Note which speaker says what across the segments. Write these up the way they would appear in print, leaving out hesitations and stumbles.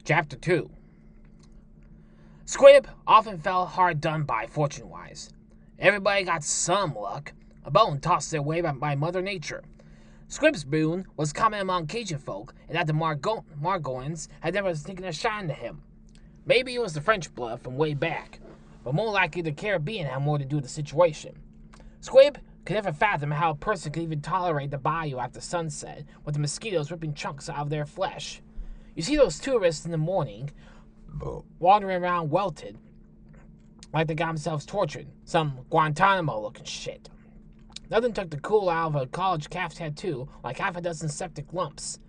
Speaker 1: Chapter 2. Squib often felt hard done by fortune-wise. Everybody got some luck, a bone tossed their way by Mother Nature. Squib's boon was common among Cajun folk, and that the Margoans had never taken a shine to him. Maybe it was the French blood from way back, but more likely the Caribbean had more to do with the situation. Squib could never fathom how a person could even tolerate the bayou after sunset, with the mosquitoes ripping chunks out of their flesh. You see those tourists in the morning, wandering around welted, like they got themselves tortured, some Guantanamo-looking shit. Nothing took the cool out of a college calf tattoo like half a dozen septic lumps.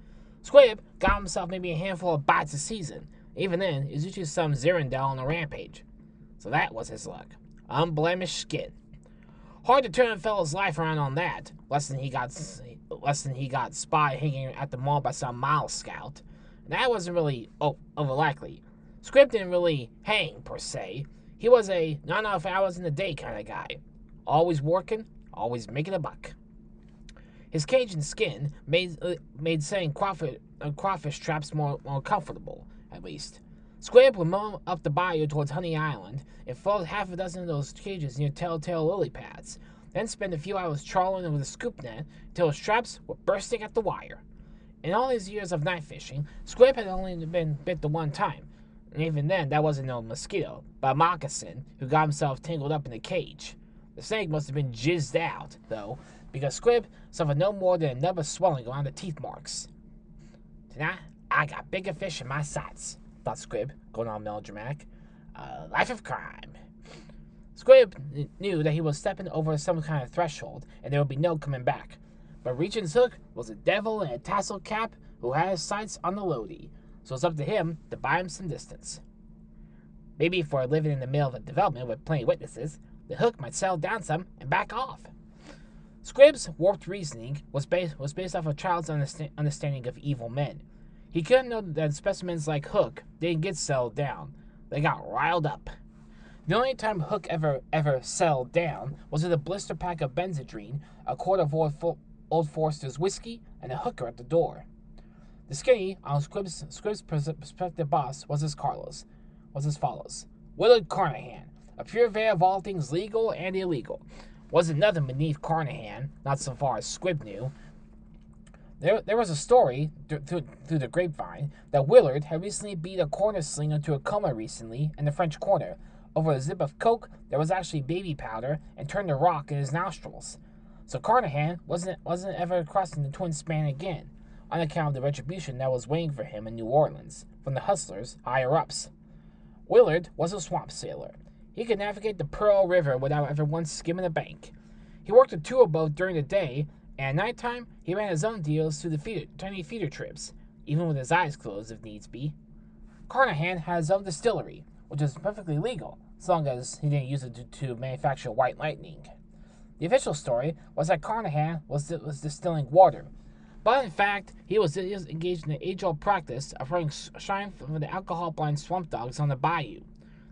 Speaker 1: Squib got himself maybe a handful of bites a season. Even then, it was usually some Zirindel on a rampage. So that was his luck. Unblemished skin. Hard to turn a fellow's life around on that, less than he got spied hanging at the mall by some Miles Scout. And that wasn't really overlikely. Squib didn't really hang, per se. He was a not enough hours in the day kind of guy. Always working, always making a buck. His Cajun skin made setting crawfish traps more comfortable, at least. Squib would mow up the bayou towards Honey Island and float half a dozen of those cages near Telltale lily pads, then spend a few hours trawling with a scoop net until his traps were bursting at the wire. In all his years of night fishing, Squib had only been bit the one time, and even then that wasn't no mosquito, but a moccasin who got himself tangled up in a cage. The snake must have been jizzed out, though, because Squib suffered no more than a nub of swelling around the teeth marks. Tonight, I got bigger fish in my sights, thought Squib, going on melodramatic. A life of crime. Squib knew that he was stepping over some kind of threshold, and there would be no coming back. But Regent's Hook was a devil in a tassel cap who had his sights on the Lodi, so it's up to him to buy him some distance. Maybe for living in the middle of a development with plenty of witnesses, the Hook might settle down some and back off. Squib's warped reasoning was based off a child's understanding of evil men. He couldn't know that specimens like Hook didn't get settled down. They got riled up. The only time Hook ever settled down was with a blister pack of Benzedrine, a quart of Old Forester's whiskey, and a hooker at the door. The skinny on Squib's prospective boss was as follows. Willard Carnahan, a purveyor of all things legal and illegal. Wasn't nothing beneath Carnahan, not so far as Squib knew. There was a story through the grapevine that Willard had recently beat a corner slinger to a coma recently in the French Quarter over a zip of coke that was actually baby powder and turned a rock in his nostrils. So Carnahan wasn't ever crossing the twin span again, on account of the retribution that was waiting for him in New Orleans from the hustlers higher ups. Willard was a swamp sailor. He could navigate the Pearl River without ever once skimming a bank. He worked a tour boat during the day, and at nighttime he ran his own deals through the tiny feeder trips, even with his eyes closed if needs be. Carnahan had his own distillery, which was perfectly legal, as long as he didn't use it to manufacture white lightning. The official story was that Carnahan was distilling water, but in fact, he was engaged in the age-old practice of running shine from the alcohol-blind swamp dogs on the bayou.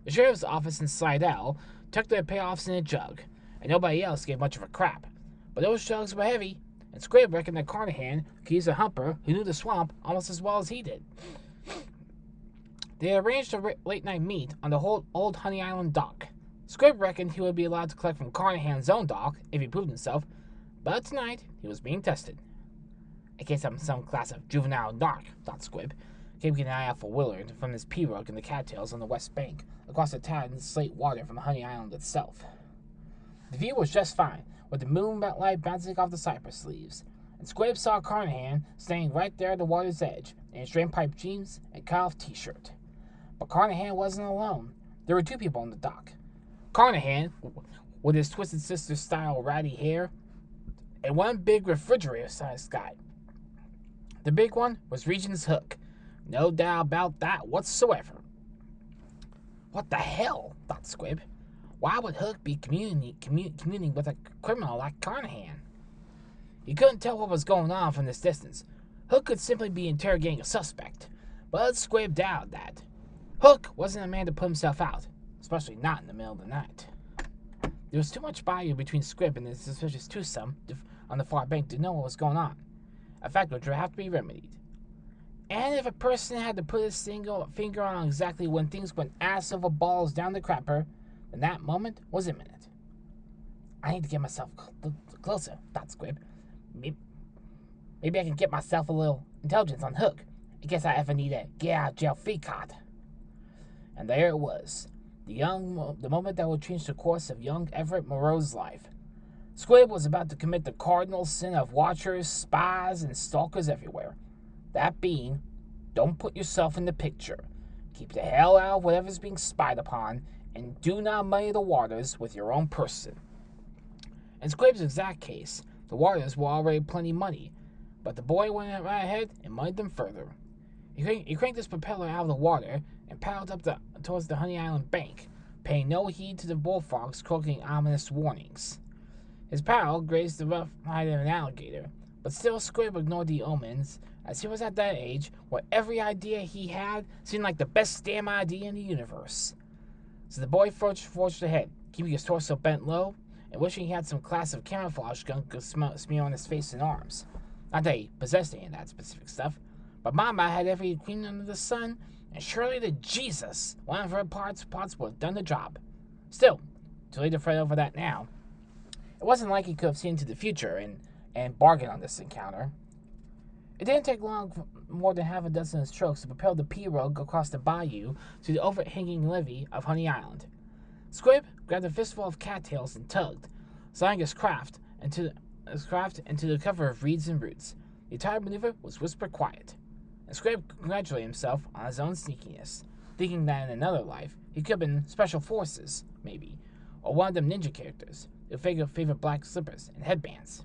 Speaker 1: The sheriff's office in Slidell took their payoffs in a jug, and nobody else gave much of a crap. But those jugs were heavy, and Squib reckoned that Carnahan could use a humper who knew the swamp almost as well as he did. They arranged a late-night meet on the old Honey Island dock. Squib reckoned he would be allowed to collect from Carnahan's own dock if he proved himself, but tonight he was being tested. In case I'm some class of juvenile narc, thought Squib, keeping an eye out for Willard from his pirogue in the cattails on the west bank, across the tad slate water from Honey Island itself. The view was just fine, with the moonlight bouncing off the cypress leaves, and Squib saw Carnahan standing right there at the water's edge, in his drainpipe jeans and cut-off t-shirt. But Carnahan wasn't alone. There were two people on the dock. Carnahan, with his Twisted Sister-style ratty hair, and one big refrigerator-sized guy. The big one was Regent's Hook. No doubt about that whatsoever. What the hell, thought Squib. Why would Hook be communing with a criminal like Carnahan? He couldn't tell what was going on from this distance. Hook could simply be interrogating a suspect, but Squib doubted that. Hook wasn't a man to put himself out, especially not in the middle of the night. There was too much bayou between Squib and the suspicious twosome on the far bank to know what was going on, a fact which would have to be remedied. And if a person had to put his single finger on exactly when things went ass over balls down the crapper, then that moment was imminent. I need to get myself closer, thought Squib. Maybe I can get myself a little intelligence on hook in case I ever need a get out of jail free card. And there it was, the moment that would change the course of young Everett Moreau's life. Squib was about to commit the cardinal sin of watchers, spies, and stalkers everywhere. That being, don't put yourself in the picture. Keep the hell out of whatever's being spied upon, and do not muddy the waters with your own person. In Squib's exact case, the waters were already plenty muddy, but the boy went right ahead and muddied them further. He cranked his propeller out of the water and paddled up towards the Honey Island bank, paying no heed to the bullfrogs croaking ominous warnings. His paddle grazed the rough hide of an alligator, but still Squib ignored the omens, as he was at that age where every idea he had seemed like the best damn idea in the universe. So the boy forged ahead, keeping his torso bent low, and wishing he had some class of camouflage gun to smear on his face and arms. Not that he possessed any of that specific stuff, but Mama had every queen under the sun, and surely to Jesus, one of her parts would have done the job. Still, too late to fret over that now. It wasn't like he could have seen into the future and bargained on this encounter. It didn't take long, more than half a dozen strokes, to propel the pirogue across the bayou to the overhanging levee of Honey Island. Squib grabbed a fistful of cattails and tugged, sliding his craft into the cover of reeds and roots. The entire maneuver was whisper quiet, and Squib congratulated himself on his own sneakiness, thinking that in another life he could have been Special Forces, maybe, or one of them ninja characters who favored black slippers and headbands.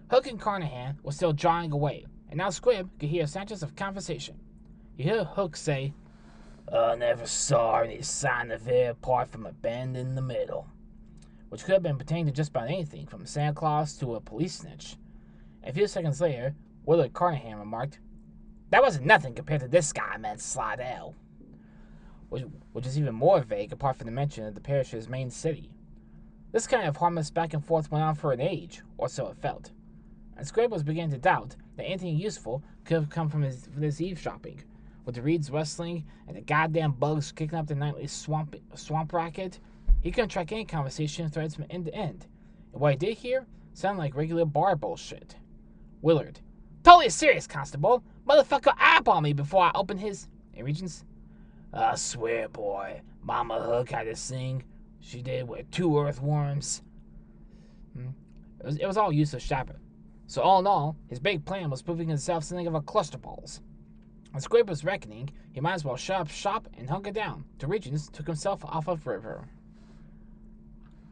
Speaker 1: Hook and Carnahan were still jawing away, and now Squib could hear snatches of conversation. He heard Hook say, "I never saw any sign of it apart from a bend in the middle," which could have been pertaining to just about anything from Santa Claus to a police snitch. A few seconds later, Willard Carnahan remarked, "That wasn't nothing compared to this guy, man, Slidell," which is even more vague apart from the mention of the parish's main city. This kind of harmless back and forth went on for an age, or so it felt, and Squib was beginning to doubt that anything useful could have come from this eavesdropping, with the reeds rustling and the goddamn bugs kicking up the nightly swamp racket. He couldn't track any conversation threads from end to end, and what he did hear sounded like regular bar bullshit. Willard, "Totally serious, Constable. Motherfucker eyeball me before I open his..." And Regents, "I swear, boy, Mama Hook had this thing. She did with 2 earthworms." It was all useless chatter. So all in all, his big plan was proving himself something of a cluster balls. When Squib was reckoning, he might as well shut up shop and hunker down, till Regents took himself off of river.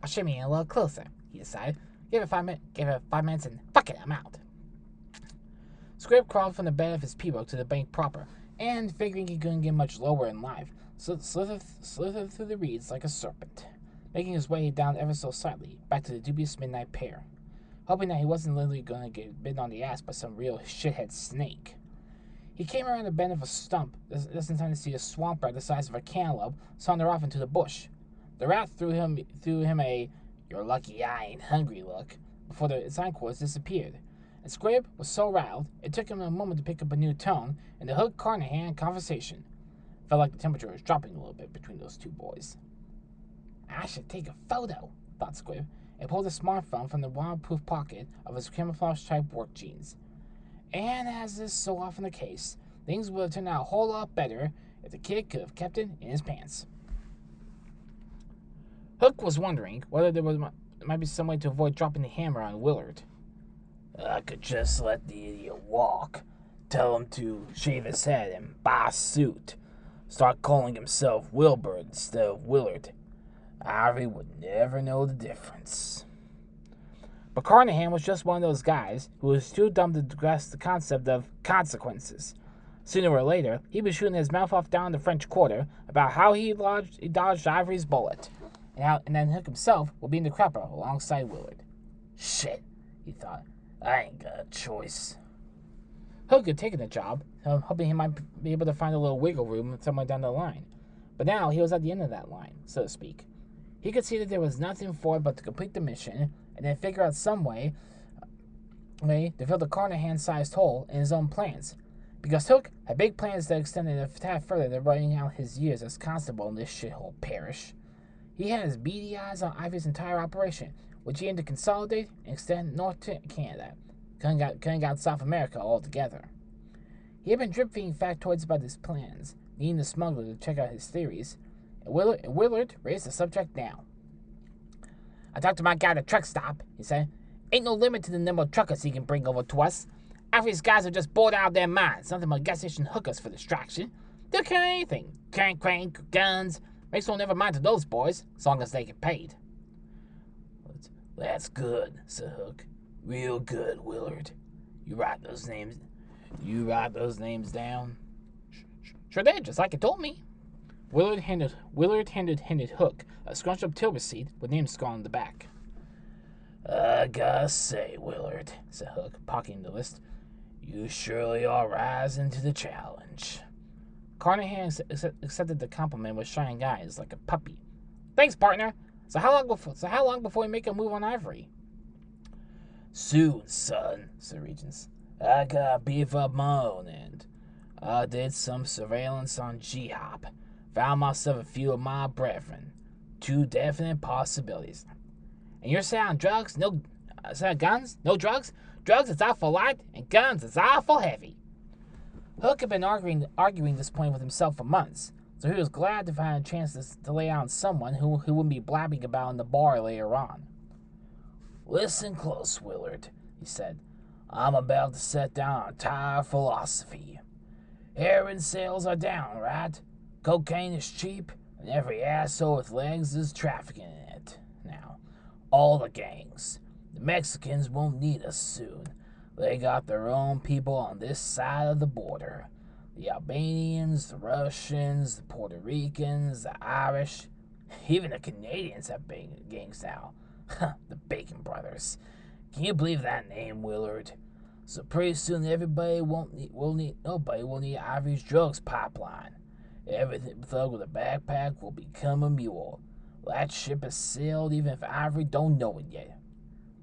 Speaker 1: "I'll shimmy in a little closer," he decided. Give it 5 minutes and fuck it, I'm out." Squib crawled from the bed of his pirogue to the bank proper, and, figuring he couldn't get much lower in life, slithered through the reeds like a serpent, making his way down ever so slightly, back to the dubious midnight pair, hoping that he wasn't literally going to get bitten on the ass by some real shithead snake. He came around the bend of a stump, just in time to see a swamp rat the size of a cantaloupe saunter off into the bush. The rat threw him a "you're lucky I ain't hungry" look before its hindquarters disappeared, and Squib was so riled it took him a moment to pick up a new tone in the Hook Carnahan conversation. Felt like the temperature was dropping a little bit between those two boys. "I should take a photo," thought Squib, and pulled a smartphone from the waterproof pocket of his camouflage-type work jeans. And as is so often the case, things would have turned out a whole lot better if the kid could have kept it in his pants. Hook was wondering whether there might be some way to avoid dropping the hammer on Willard. "I could just let the idiot walk. Tell him to shave his head and buy a suit. Start calling himself Wilbur instead of Willard. Ivory would never know the difference." But Carnahan was just one of those guys who was too dumb to grasp the concept of consequences. Sooner or later, he'd be shooting his mouth off down the French Quarter about how he dodged Ivory's bullet, and then Hook himself would be in the crapper alongside Willard. "Shit," he thought, "I ain't got a choice." Hook had taken the job, hoping he might be able to find a little wiggle room somewhere down the line. But now he was at the end of that line, so to speak. He could see that there was nothing for it but to complete the mission, and then figure out some way to fill the Carnahan-sized hole in his own plans. Because Hook had big plans that extended a tad further than writing out his years as constable in this shithole parish. He had his beady eyes on Ivy's entire operation, which he aimed to consolidate and extend north to Canada, cutting out South America altogether. He had been drip-feeding factoids about his plans, needing the smuggler to check out his theories, and Willard raised the subject now. "I talked to my guy at the truck stop," he said. "Ain't no limit to the number of truckers he can bring over to us. Half these guys are just bored out of their minds, nothing but gas station hookers for distraction. They'll carry anything, crank, guns. Makes no never mind to those boys, as long as they get paid." "That's good," said Hook. "Real good, Willard. You write those names down?" "Sure did, just like you told me." Willard handed Hook a scrunched up till receipt with names scrawled on the back. "I gotta say, Willard," said Hook, pocketing the list, "you surely are rising to the challenge." Carnahan accepted the compliment with shining eyes like a puppy. "Thanks, partner. So how long before we make a move on Ivory?" "Soon, son," said Regents. "I gotta beef up my own end. I did some surveillance on G-Hop. Found myself a few of my brethren. 2 definite possibilities." "And you're saying drugs? No, guns? No drugs? Drugs is awful light, and guns is awful heavy." Hook had been arguing this point with himself for months, so he was glad to find a chance to lay out on someone who wouldn't be blabbing about in the bar later on. "Listen close, Willard," he said. "I'm about to set down an entire philosophy. Heroin sales are down, right? Cocaine is cheap, and every asshole with legs is trafficking in it. Now, all the gangs. The Mexicans won't need us soon. They got their own people on this side of the border. The Albanians, the Russians, the Puerto Ricans, the Irish. Even the Canadians have gangs now. The Bacon Brothers. Can you believe that name, Willard? So pretty soon nobody will need Ivory's drugs pipeline. Every thug with a backpack will become a mule. That ship has sailed even if Ivory don't know it yet."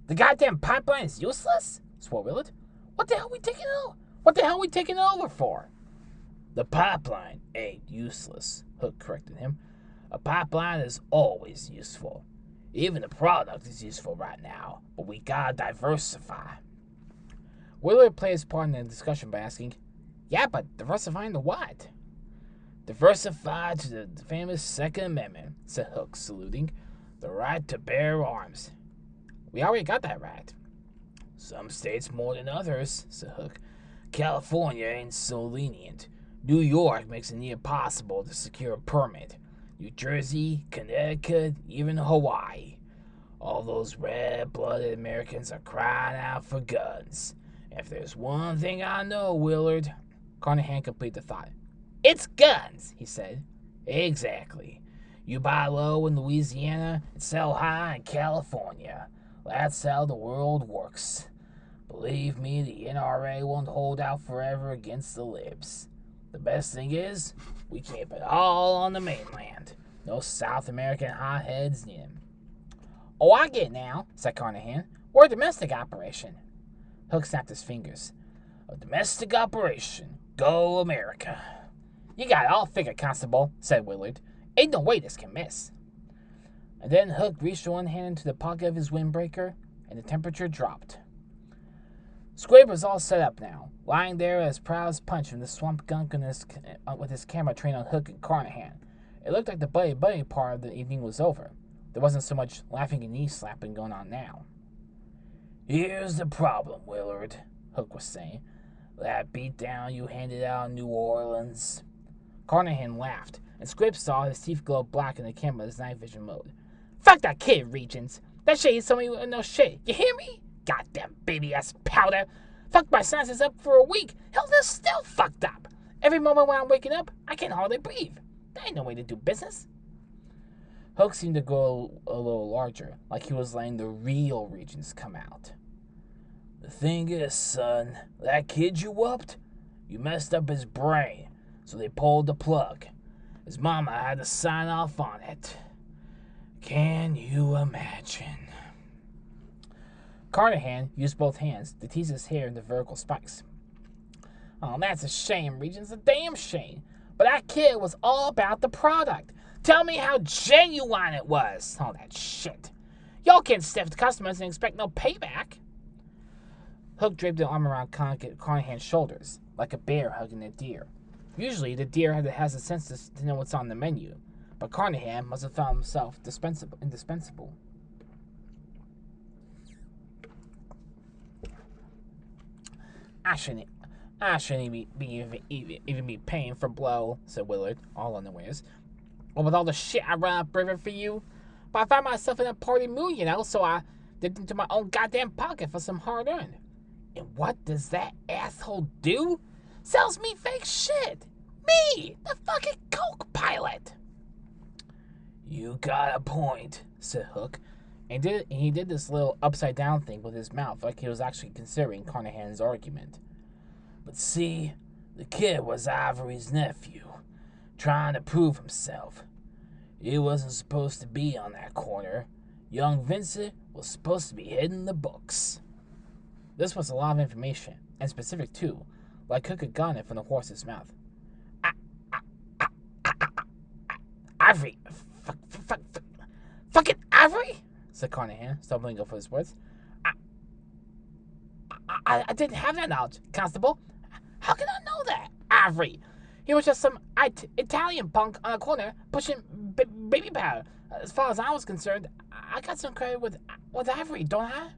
Speaker 1: "The goddamn pipeline is useless?" swore Willard. What the hell are we taking it over for?" "The pipeline ain't useless," Hook corrected him. "A pipeline is always useful. Even the product is useful right now, but we gotta diversify." Willard played his part in the discussion by asking, "Yeah, but diversifying to what?" "Diversify to the famous Second Amendment," said Hook, saluting. "The right to bear arms." "We already got that right." "Some states more than others," said Hook. "California ain't so lenient. New York makes it near impossible to secure a permit. New Jersey, Connecticut, even Hawaii. All those red-blooded Americans are crying out for guns. If there's one thing I know, Willard..." Carnahan completed the thought. "It's guns," he said. "Exactly. You buy low in Louisiana and sell high in California. That's how the world works. Believe me, the NRA won't hold out forever against the libs. The best thing is, we keep it all on the mainland. No South American hotheads need 'em." "Oh, I get it now," said Carnahan. "We're a domestic operation." Hook snapped his fingers. "A domestic operation. Go America." "You got it all figured, Constable," said Willard. "Ain't no way this can miss." And then Hook reached one hand into the pocket of his windbreaker, and the temperature dropped. Squib was all set up now, lying there as proud as Punch in the swamp gunk with his camera trained on Hook and Carnahan. It looked like the buddy part of the evening was over. There wasn't so much laughing and knee-slapping going on now. "Here's the problem, Willard," Hook was saying. "That beatdown you handed out in New Orleans." Carnahan laughed, and Squib saw his teeth glow black in the camera's night vision mode. "Fuck that kid, Regents. That shit is somebody with no shit. You hear me? Goddamn baby-ass powder. Fucked my sinuses up for a week. Hell, they're still fucked up. Every moment when I'm waking up, I can hardly breathe. That ain't no way to do business." Hook seemed to grow a little larger, like he was letting the real Regents come out. "The thing is, son, that kid you whooped, you messed up his brain, so they pulled the plug. His mama had to sign off on it. Can you imagine?" Carnahan used both hands to tease his hair into vertical spikes. Oh, that's a shame, Regents. A damn shame. But that kid was all about the product. Tell me how genuine it was. All that shit. Y'all can't stiff the customers and expect no payback. Hook draped the arm around Carnahan's shoulders, like a bear hugging a deer. Usually, the deer has a sense to know what's on the menu, but Carnahan must have found himself indispensable. I shouldn't even be paying for blow, said Willard, all unawares. Well, with all the shit I run up river for you, but I found myself in a party mood, so I dipped into my own goddamn pocket for some hard-earned. And what does that asshole do? Sells me fake shit. Me, the fucking Coke pilot. You got a point, said Hook, and he did this little upside-down thing with his mouth, like he was actually considering Carnahan's argument. But see, the kid was Ivory's nephew, trying to prove himself. He wasn't supposed to be on that corner. Young Vincent was supposed to be hidden in the books. This was a lot of information, and specific too, like Hook had gotten it from the horse's mouth. Ivory! Fucking Ivory! Said Carnahan, stumbling over his words. I didn't have that knowledge, Constable. How can I know that? Ivory! He was just some Italian punk on a corner pushing baby powder. As far as I was concerned, I got some credit with Ivory, don't I?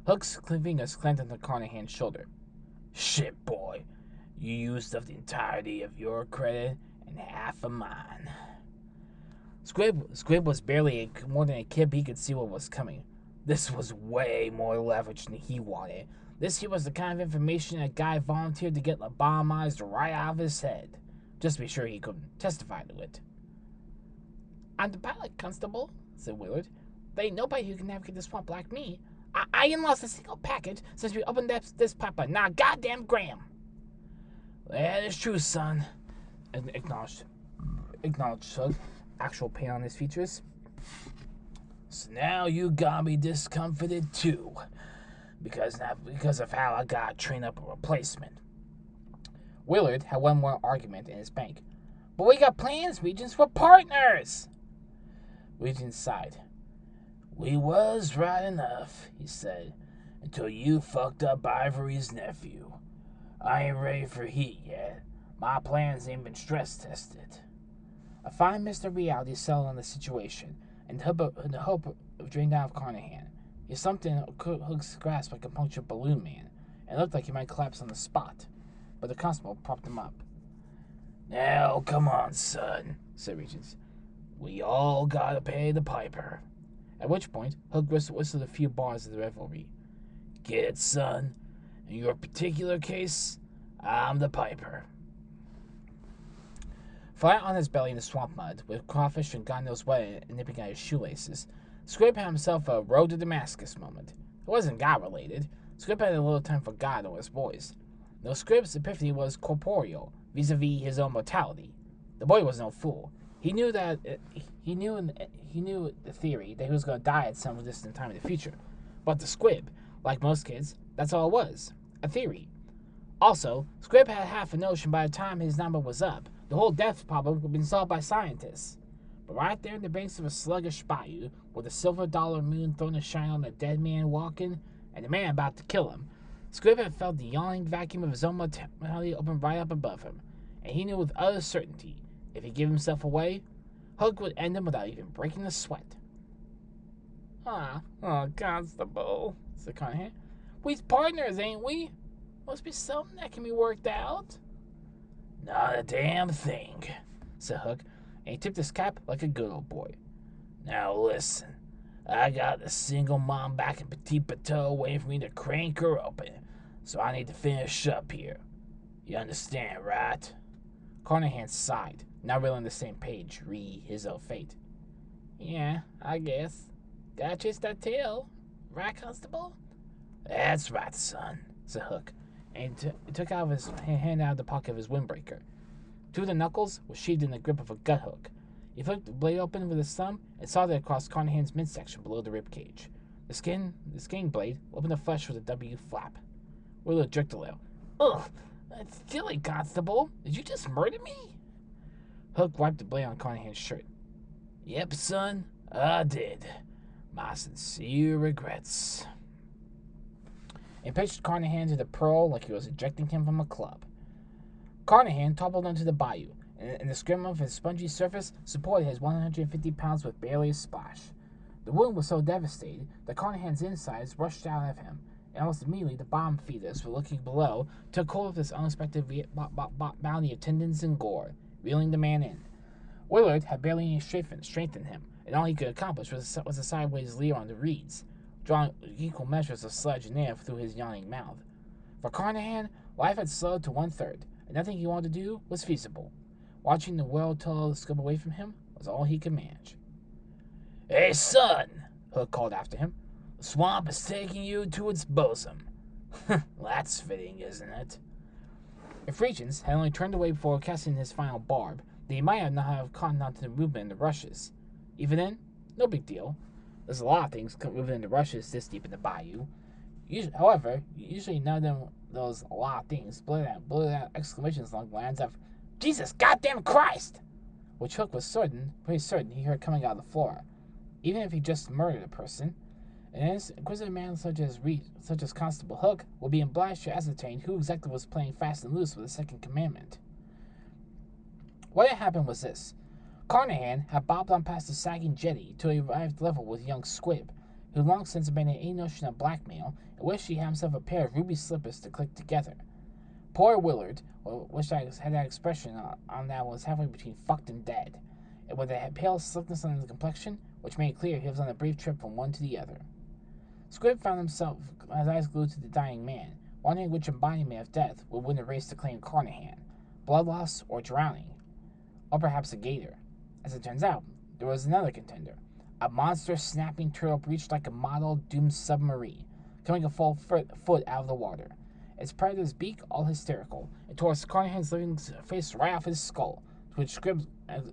Speaker 1: Hook's fingers clamped onto Carnahan's shoulder. Shit, boy. You used up the entirety of your credit and half of mine. Squib was barely more than a kid, but he could see what was coming. This was way more leverage than he wanted. This here was the kind of information a guy volunteered to get lobotomized right out of his head, just to be sure he could testify to it. I'm the pilot, Constable, said Willard. There ain't nobody who can navigate the swamp like me. I ain't lost a single package since we opened this pipeline. Not a goddamn gram. That is true, son. Acknowledged Hook, actual pain on his features. So now you got me discomfited too, because of how I got to train up a replacement. Willard had one more argument in his bank. But we got plans, Regents. We're partners. Regent sighed. We was right enough, he said, until you fucked up Ivory's nephew. I ain't ready for heat yet. My plans ain't been stress tested. A fine mist of reality settled on the situation, and the hope of draining out of Carnahan. He slumped in Hook's grasp like a punctured balloon man, and looked like he might collapse on the spot. But the constable propped him up. Now, come on, son, said Regents. We all gotta pay the piper. At which point, Hook whistled a few bars of the revelry. Get it, son? In your particular case, I'm the piper. Flat on his belly in the swamp mud, with crawfish and God knows what nipping at his shoelaces, Squib had himself a road to Damascus moment. It wasn't God-related. Squib had a little time for God or his boys. Though Squib's epiphany was corporeal, vis-a-vis his own mortality. The boy was no fool. He knew the theory that he was going to die at some distant time in the future. But to Squib, like most kids, that's all it was, a theory. Also, Squib had half a notion by the time his number was up, the whole death problem would have been solved by scientists. But right there in the banks of a sluggish bayou, with a $silver moon throwing a shine on a dead man walking, and the man about to kill him, Squib had felt the yawning vacuum of his own mortality open right up above him, and he knew with utter certainty, if he gave himself away, Hook would end him without even breaking a sweat. Constable, said Carnahan. We's partners, ain't we? Must be something that can be worked out. Not a damn thing, said Hook, and he tipped his cap like a good old boy. Now listen, I got the single mom back in Petit Bateau waiting for me to crank her open, so I need to finish up here. You understand, right? Carnahan sighed, not really on the same page re his own fate. Yeah, I guess. Gotta chase that tail, right, Constable? That's right, son, said Hook, and he took out of his hand out of the pocket of his windbreaker. Two of the knuckles were sheathed in the grip of a gut hook. He flipped the blade open with his thumb and saw it across Carnahan's midsection below the rib cage. The skin blade opened the flesh with a W flap. Willard jerked a little. Ugh, that's silly, Constable. Did you just murder me? Hook wiped the blade on Carnahan's shirt. Yep, son, I did. My sincere regrets. And pitched Carnahan to the Pearl like he was ejecting him from a club. Carnahan toppled onto the bayou, and the scrim of his spongy surface supported his 150 pounds with barely a splash. The wound was so devastating that Carnahan's insides rushed out of him, and almost immediately the bottom feeders were looking below took hold of this unexpected bounty of tendons and gore, reeling the man in. Willard had barely any strength in him, and all he could accomplish was a sideways leer on the reeds, drawing equal measures of sludge and air through his yawning mouth. For Carnahan, life had slowed to 1/3, and nothing he wanted to do was feasible. Watching the world slip away from him was all he could manage. Hey, son, Hook called after him. The swamp is taking you to its bosom. That's fitting, isn't it? If Regents had only turned away before casting his final barb, they might have not have caught on to the movement in the rushes. Even then, no big deal. There's a lot of things moving in the rushes this deep in the bayou. However, usually none of those a lot of things blurted out exclamations along the lines of, Jesus goddamn Christ! Which Hook was pretty certain he heard coming out of the floor. Even if he just murdered a person, an inquisitive man such as Constable Hook would be obliged to ascertain who exactly was playing fast and loose with the second commandment. What had happened was this. Carnahan had bobbed on past the sagging jetty till he arrived level with young Squib, who long since abandoned any notion of blackmail and wished he had himself a pair of ruby slippers to click together. Poor Willard, which had that expression on that was halfway between fucked and dead, and with a pale slickness on his complexion, which made it clear he was on a brief trip from one to the other. Squib found himself, his eyes glued to the dying man, wondering which embodiment of death would win the race to claim Carnahan, blood loss or drowning, or perhaps a gator. As it turns out, there was another contender, a monster snapping turtle breached like a model doomed submarine, coming a full foot out of the water, its predator's beak all hysterical, and tore Carnahan's living face right off his skull, to which Squib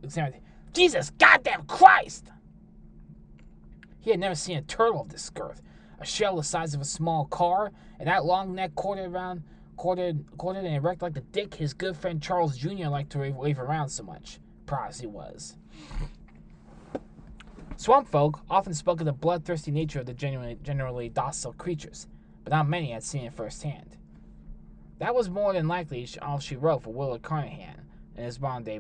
Speaker 1: examined, Jesus goddamn Christ! He had never seen a turtle of this girth, a shell the size of a small car, and that long neck corded and erect like the dick his good friend Charles Jr. liked to wave around so much, proud as he was. Swamp folk often spoke of the bloodthirsty nature of the generally docile creatures, but not many had seen it firsthand. That was more than likely all she wrote for Willard Carnahan in his modern-day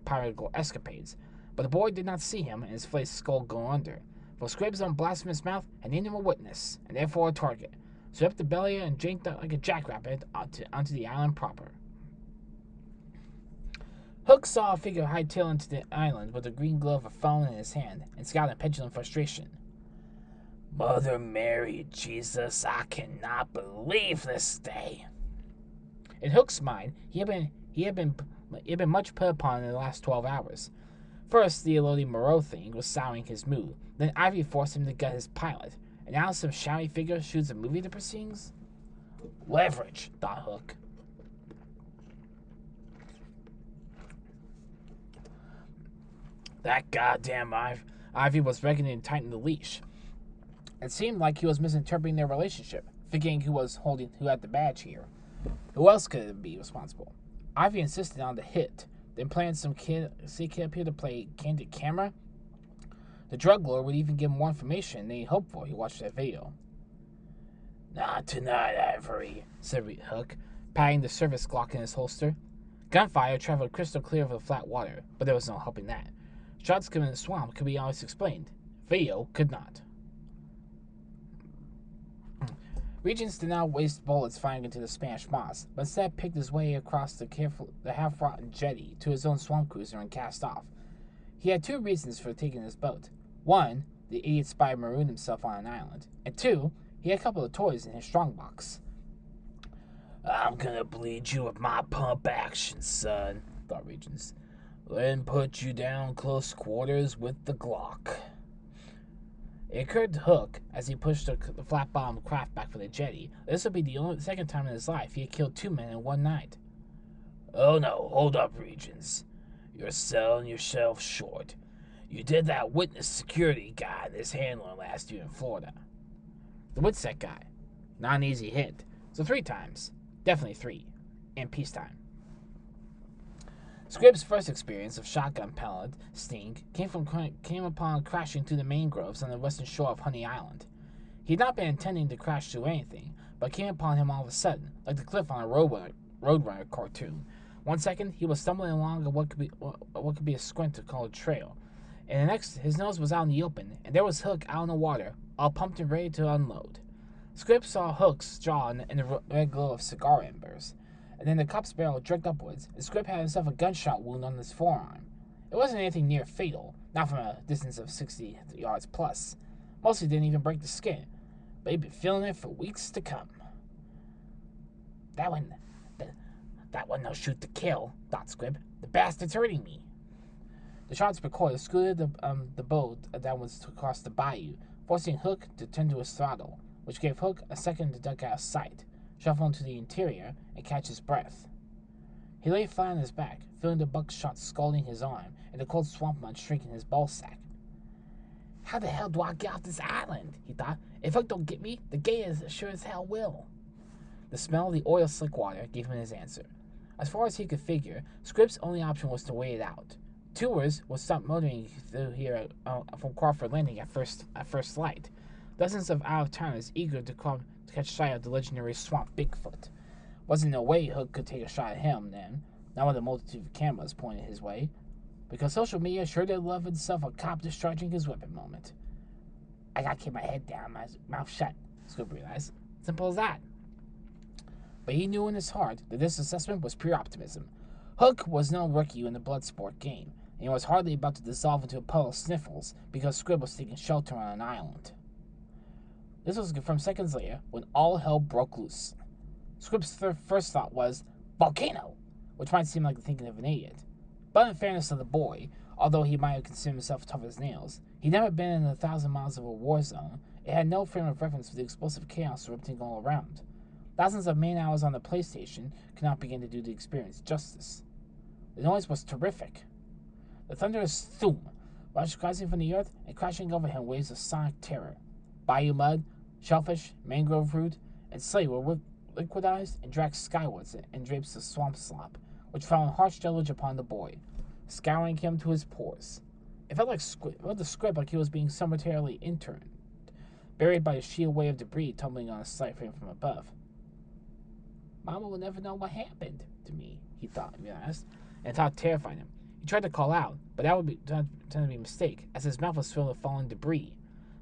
Speaker 1: piratical escapades, but the boy did not see him and his face skull go under, for Squib's own blasphemous mouth had named him a witness, and therefore a target, swept the belly and janked out like a jackrabbit onto the island proper. Hook saw a figure hightail into the island with a green glove of phone in his hand and scowled in petulant frustration. Mother Mary, Jesus, I cannot believe this day. In Hook's mind, he had been much put upon in the last 12 hours. First, the Elodie Moreau thing was souring his mood. Then Ivy forced him to gut his pilot. And now some shouty figure shoots a movie to proceedings? Leverage, thought Hook. That goddamn Ivy was reckoning to tighten the leash. It seemed like he was misinterpreting their relationship, forgetting who had the badge here. Who else could it be responsible? Ivy insisted on the hit, then planned some kid up here to play candid camera. The drug lord would even give more information than he hoped for. He watched that video. Not tonight, Ivory, said Hook, patting the service Glock in his holster. Gunfire traveled crystal clear of the flat water, but there was no helping that. Shots coming in the swamp could be always explained. Video could not. Regents did not waste bullets firing into the Spanish moss, but instead picked his way across the half-rotten jetty to his own swamp cruiser and cast off. He had two reasons for taking this boat. One, the idiot spy marooned himself on an island. And two, he had a couple of toys in his strongbox. I'm gonna bleed you with my pump action, son, thought Regents. Then put you down close quarters with the Glock. It occurred to Hook, as he pushed the flat-bottomed craft back for the jetty, this would be the second time in his life he had killed 2 men in one night. Oh no, hold up, Regents. You're selling yourself short. You did that witness security guy and his handler last year in Florida. The Witsec guy. Not an easy hit. So 3 times. Definitely 3. In peacetime. Scribb's first experience of shotgun pellet sting came upon crashing through the mangroves on the western shore of Honey Island. He had not been intending to crash through anything, but it came upon him all of a sudden, like the cliff on a Roadrunner cartoon. 1 second, he was stumbling along what could be a squint to call a trail, and the next, his nose was out in the open, and there was Hook out in the water, all pumped and ready to unload. Scribb saw Hook's jaw in the red glow of cigar embers, and then the cup's barrel jerked upwards, and Scribb had himself a gunshot wound on his forearm. It wasn't anything near fatal, not from a distance of 60 yards plus. Mostly didn't even break the skin, but he'd been feeling it for weeks to come. That one no shoot to kill, thought Scribb. The bastard's hurting me. The shots recoiled, scooted the boat downwards across the bayou, forcing Hook to turn to his throttle, which gave Hook a second to duck out of sight, shuffle into the interior, and catch his breath. He lay flat on his back, feeling the buckshot scalding his arm and the cold swamp mud shrinking his ballsack. How the hell do I get off this island? He thought. If Hook don't get me, the gators sure as hell will. The smell of the oil slick water gave him his answer. As far as he could figure, Scribb's only option was to wait it out. Tours would stop motoring through here from Crawford Landing at first light. Dozens of out-of-towners eager to catch sight of the legendary swamp Bigfoot. Wasn't no way Hook could take a shot at him then, not with a multitude of cameras pointed his way, because social media sure did love itself a cop discharging his weapon moment. I gotta keep my head down, my mouth shut, Scribb realized. Simple as that. But he knew in his heart that this assessment was pure optimism. Hook was no rookie in the blood sport game, and he was hardly about to dissolve into a puddle of sniffles because Scribb was taking shelter on an island. This was confirmed seconds later when all hell broke loose. Scribb's first thought was, volcano, which might seem like the thinking of an idiot. But in fairness to the boy, although he might have considered himself tough as nails, he'd never been in 1,000 miles of a war zone. It had no frame of reference for the explosive chaos erupting all around. Thousands of man hours on the PlayStation could not begin to do the experience justice. The noise was terrific. The thunderous thoom, rising from the earth and crashing over him waves of sonic terror. Bayou mud, shellfish, mangrove root, and slate were liquidized and dragged skywards in drapes of swamp slop, which fell in harsh deluge upon the boy, scouring him to his pores. It felt the Scribb like he was being summarily interned, buried by a sheer wave of debris tumbling on a slight frame from above. Mama will never know what happened to me, he realized, and thought terrified him. He tried to call out, but that would turn to be a mistake, as his mouth was filled with fallen debris.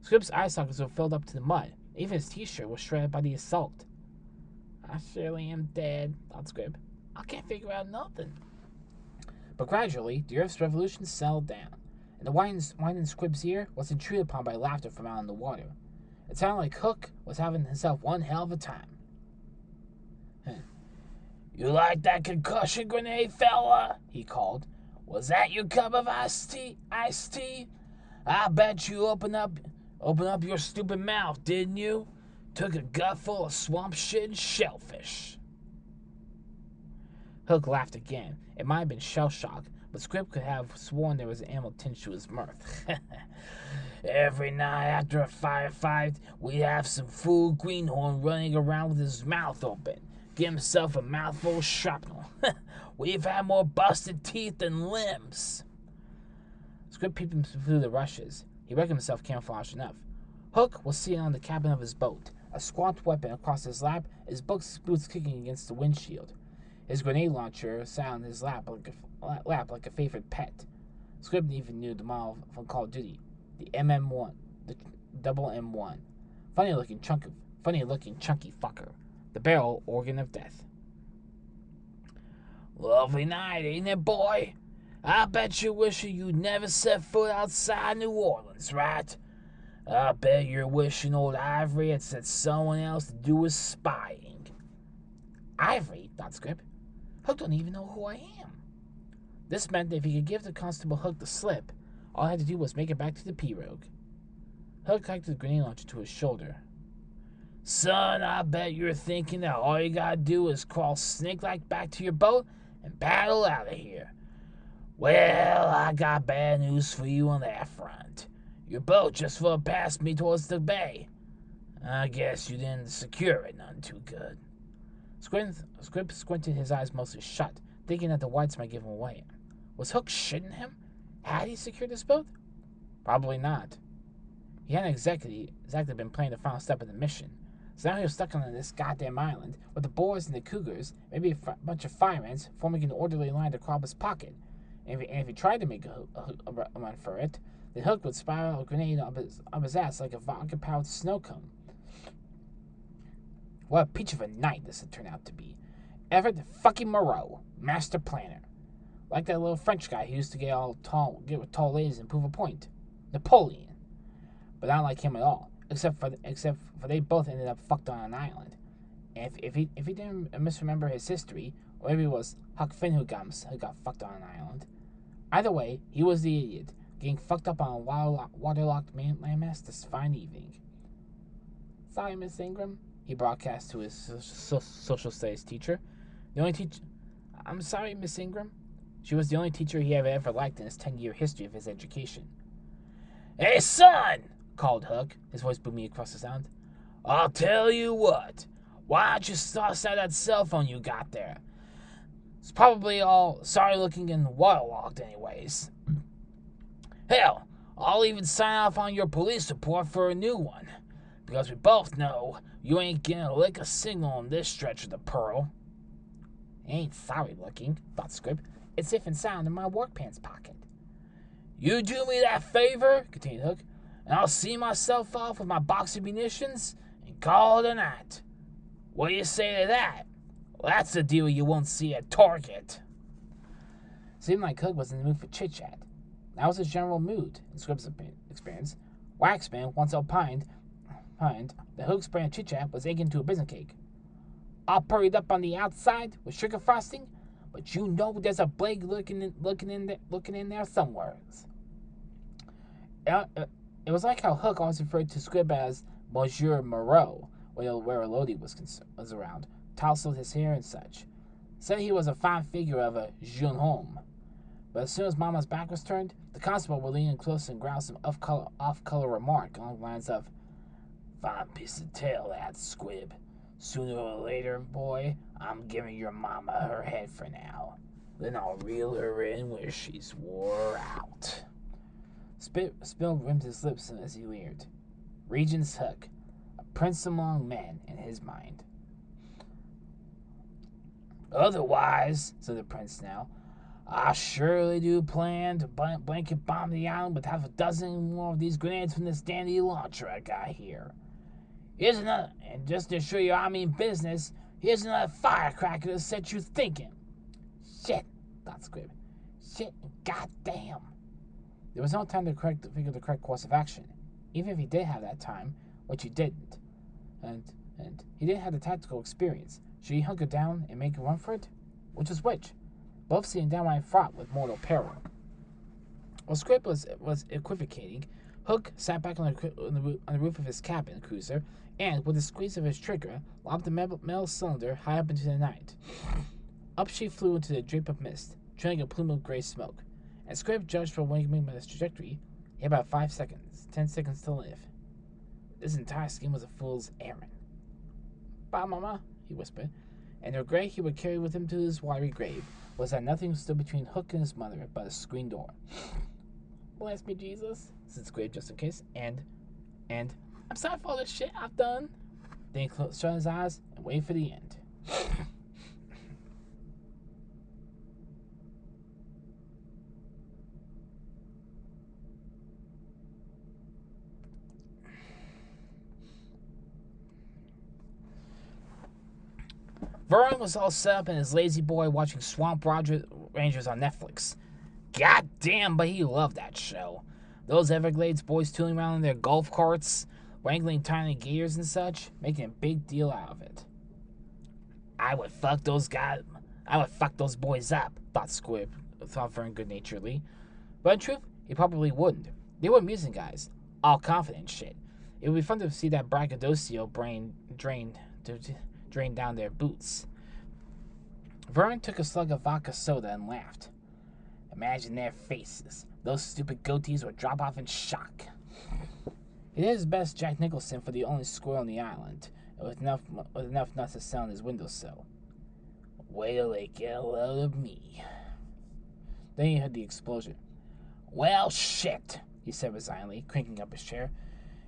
Speaker 1: Scribb's eye sockets were filled up to the mud. Even his t-shirt was shredded by the assault. I surely am dead, thought Scribb. I can't figure out nothing. But gradually, the Earth's revolution settled down, and the whine in Scribb's ear was intruded upon by laughter from out in the water. It sounded like Hook was having himself one hell of a time. You like that concussion grenade, fella? He called. Was that your cup of iced tea? I bet you opened up your stupid mouth, didn't you? Took a gutful of swamp shit and shellfish. Hook laughed again. It might have been shell shock, but Scribb could have sworn there was an animal tinge to his mirth. Every night after a firefight, we'd have some fool greenhorn running around with his mouth open. Get himself a mouthful of shrapnel. We've had more busted teeth than limbs. Scribb peeped him through the rushes. He reckoned himself camouflaged enough. Hook was sitting on the cabin of his boat, a squat weapon across his lap, his boots kicking against the windshield. His grenade launcher sat on his lap like a favorite pet. Scribb even knew the model from Call of Duty, the MM1, the double M1. Funny looking chunky fucker. The barrel organ of death. Lovely night, ain't it, boy? I bet you're wishing you'd never set foot outside New Orleans, right? I bet you're wishing old Ivory had set someone else to do his spying. Ivory, thought Scribb. Hook don't even know who I am. This meant that if he could give the constable Hook the slip, all he had to do was make it back to the pirogue. Hook hiked the grenade launcher to his shoulder. Son, I bet you're thinking that all you gotta do is crawl snake-like back to your boat and paddle out of here. Well, I got bad news for you on that front. Your boat just flew past me towards the bay. I guess you didn't secure it none too good. Squib squinted his eyes mostly shut, thinking that the whites might give him away. Was Hook shitting him? Had he secured this boat? Probably not. He hadn't exactly been playing the final step of the mission, so now he was stuck on this goddamn island with the boys and the cougars, maybe a bunch of firemen forming an orderly line to crop his pocket. And if he tried to make a run for it, the Hook would spiral a grenade up his ass like a vodka-powered snow cone. What a peach of a night this had turned out to be. Everett fucking Moreau, master planner. Like that little French guy who used to get with tall ladies and prove a point. Napoleon. But not like him at all. Except for they both ended up fucked on an island. And if he didn't misremember his history, or maybe it was Huck Finn who got fucked on an island. Either way, he was the idiot, getting fucked up on a waterlocked landmass this fine evening. Sorry, Miss Ingram, he broadcast to his social studies teacher. I'm sorry, Miss Ingram. She was the only teacher he had ever liked in his 10-year history of his education. Hey, son! Called Hook, his voice booming across the sound. I'll tell you what. Why don't you toss out that cell phone you got there? It's probably all sorry-looking and waterlogged anyways. Hell, I'll even sign off on your police report for a new one. Because we both know you ain't getting a lick of signal on this stretch of the Pearl. Ain't sorry-looking, thought Scrib. It's safe and sound in my work pants pocket. You do me that favor, continued Hook, and I'll see myself off with my box of munitions and call it a night. What do you say to that? Well, that's a deal you won't see at Target. Seemed like Hook was in the mood for chit-chat. That was his general mood, in Scrib's experience. Waxman once opined that Hook's brand chit-chat was akin to a business cake. All purried up on the outside with sugar frosting, but you know there's a blade looking in there somewhere. It was like how Hook always referred to Scrib as Monsieur Moreau where Elodie was around, tousled his hair and such. Said he was a fine figure of a jeune homme. But as soon as Mama's back was turned, the constable would lean in close and growl some off-color remark along the lines of, Fine piece of tail, that Squib. Sooner or later, boy, I'm giving your mama her head for now. Then I'll reel her in where she's wore out. Spill rimmed his lips as he leered. Regent's Hook, a prince among men in his mind. Otherwise, said the prince now, I surely do plan to blanket bomb the island with half a dozen more of these grenades from this dandy launcher I got here. Here's another, and just to show you I mean business, here's another firecracker to set you thinking. Shit, thought Squib. Shit, goddamn. There was no time to figure the correct course of action, even if he did have that time, which he didn't. And he didn't have the tactical experience. Should he hunker down and make a run for it? Which was which? Both seemed downright fraught with mortal peril. While Squib was equivocating, Hook sat back on the roof of his cabin cruiser and, with a squeeze of his trigger, lobbed the metal cylinder high up into the night. Up she flew into the drape of mist, trailing a plume of gray smoke. And Squib, judged from winging by its trajectory, he had about 10 seconds to live. This entire scheme was a fool's errand. Bye, Mama, he whispered, and the regret he would carry with him to his watery grave was that nothing stood between Hook and his mother but a screen door. Bless me, Jesus, said Squib just in case, and I'm sorry for all the shit I've done. Then he shut his eyes and waited for the end. Vern was all set up in his lazy boy watching Swamp Rangers on Netflix. God damn, but he loved that show. Those Everglades boys tooling around in their golf carts, wrangling tiny gators and such, making a big deal out of it. I would fuck those boys up, thought Vern good-naturedly. But in truth, he probably wouldn't. They were amusing guys, all confident shit. It would be fun to see that braggadocio brain drain down their boots. Vern took a slug of vodka soda and laughed. Imagine their faces. Those stupid goatees would drop off in shock. He did his best Jack Nicholson for the only squirrel on the island,
Speaker 2: with enough nuts to sit on his windowsill. Wait till they get a load of me. Then he heard the explosion. Well, shit, he said resignedly, cranking up his chair.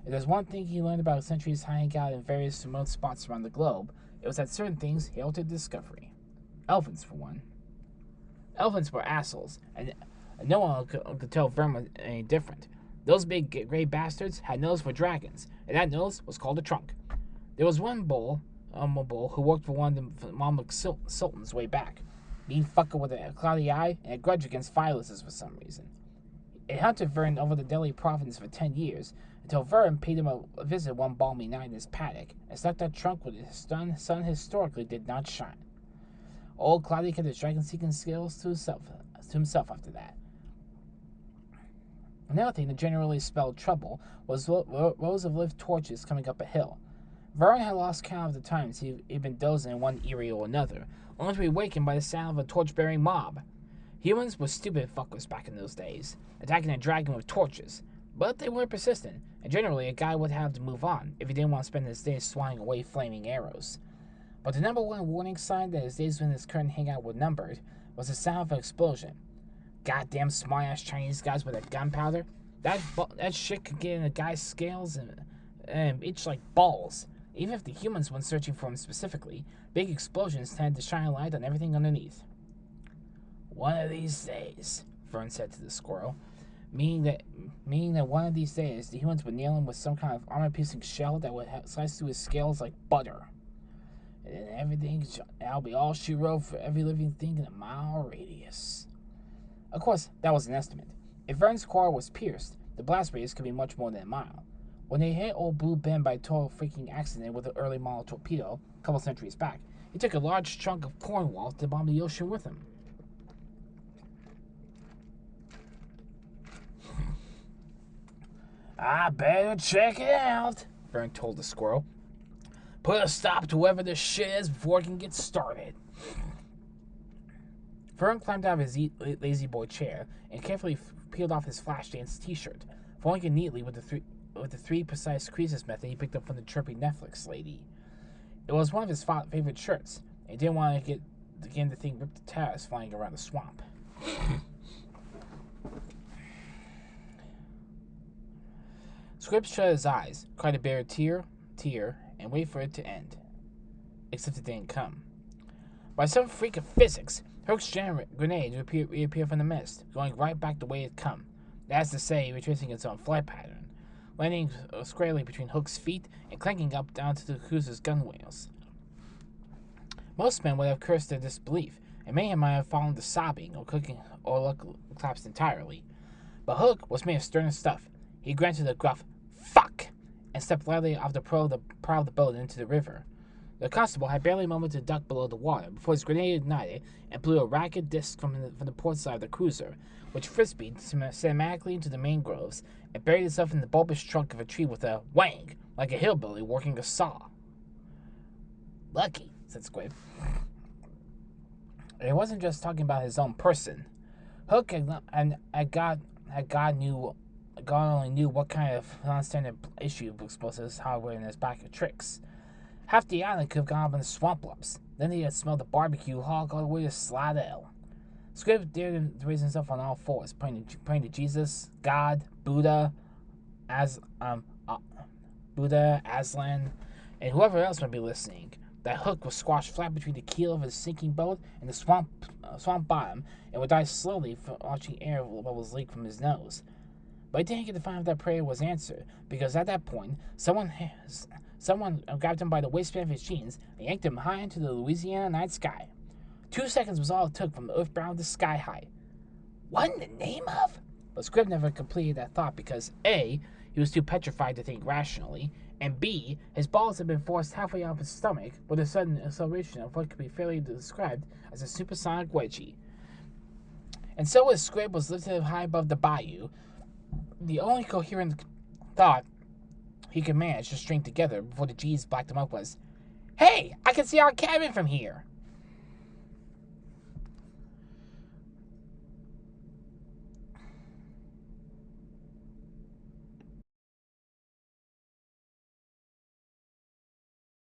Speaker 2: If there's one thing he learned about centuries hiding out in various remote spots around the globe, it was that certain things hailed to discovery. Elephants, for one. Elephants were assholes, and no one could tell Vern was any different. Those big gray bastards had nose for dragons, and that nose was called a trunk. There was one bull who worked for one of the Mamluk sultans way back. Mean fucker with a cloudy eye and a grudge against violets for some reason. It hunted Vern over the Delhi province for 10 years, until Vern paid him a visit one balmy night in his paddock and stuck that trunk where his sun historically did not shine. Old Cloudy kept his dragon-seeking skills to himself after that. Another thing that generally spelled trouble was rows of lit torches coming up a hill. Vern had lost count of the times he'd been dozing in one eyrie or another, only to be wakened by the sound of a torch-bearing mob. Humans were stupid fuckers back in those days, attacking a dragon with torches, but they weren't persistent, and generally a guy would have to move on if he didn't want to spend his days swatting away flaming arrows. But the number one warning sign that his days in his current hangout were numbered was the sound of an explosion. Goddamn smart-ass Chinese guys with that gunpowder. That shit could get in a guy's scales and itch like balls. Even if the humans weren't searching for him specifically, big explosions tend to shine a light on everything underneath. One of these days, Vern said to the squirrel, meaning that one of these days the humans would nail him with some kind of armor-piercing shell that would slice through his scales like butter. And then that'll be all she wrote for every living thing in a mile radius. Of course, that was an estimate. If Vern's core was pierced, the blast radius could be much more than a mile. When they hit Old Blue Ben by a total freaking accident with an early model torpedo a couple centuries back, he took a large chunk of Cornwall to bomb the ocean with him. I better check it out, Vern told the squirrel. Put a stop to whoever this shit is before it can get started. Vern climbed out of his lazy boy chair and carefully peeled off his Flashdance t-shirt, folding it neatly with the three precise creases method he picked up from the chirpy Netflix lady. It was one of his favorite shirts, and he didn't want to get the thing ripped to tatters flying around the swamp. Scripps shut his eyes, cried to bear a tear, and wait for it to end. Except it didn't come. By some freak of physics, Hook's grenade reappeared from the mist, going right back the way it had come. That is to say, retracing its own flight pattern, landing squarely between Hook's feet and clanking up down to the cruiser's gunwales. Most men would have cursed their disbelief, and many might have fallen to sobbing or collapsed entirely. But Hook was made of sterner stuff. He grunted a gruff "fuck" and stepped lightly off the prow of the boat into the river. The constable had barely a moment to duck below the water before his grenade ignited and blew a ragged disc from the port side of the cruiser, which frisbeed cinematically into the mangroves and buried itself in the bulbous trunk of a tree with a whang, like a hillbilly working a saw. Lucky, said Squib. And he wasn't just talking about his own person. Hook God only knew what kind of non-standard issue explosives hardware in his bag of tricks. Half the island could have gone up in the swamp lumps. Then he had smelled the barbecue hog all the way to Slidell. Squib dared to raise himself on all fours, praying to Jesus, God, Buddha, Aslan, and whoever else might be listening. That Hook was squashed flat between the keel of his sinking boat and the swamp bottom, and would die slowly from watching air bubbles leak from his nose. But he didn't get to find out that prayer was answered, because at that point, someone grabbed him by the waistband of his jeans and yanked him high into the Louisiana night sky. 2 seconds was all it took from earthbound to sky high. What in the name of? But Scribb never completed that thought because A, he was too petrified to think rationally, and B, his balls had been forced halfway off his stomach with a sudden acceleration of what could be fairly described as a supersonic wedgie. And so as Scribb was lifted high above the bayou, the only coherent thought he could manage to string together before the G's blacked him up was, "Hey, I can see our cabin from here!"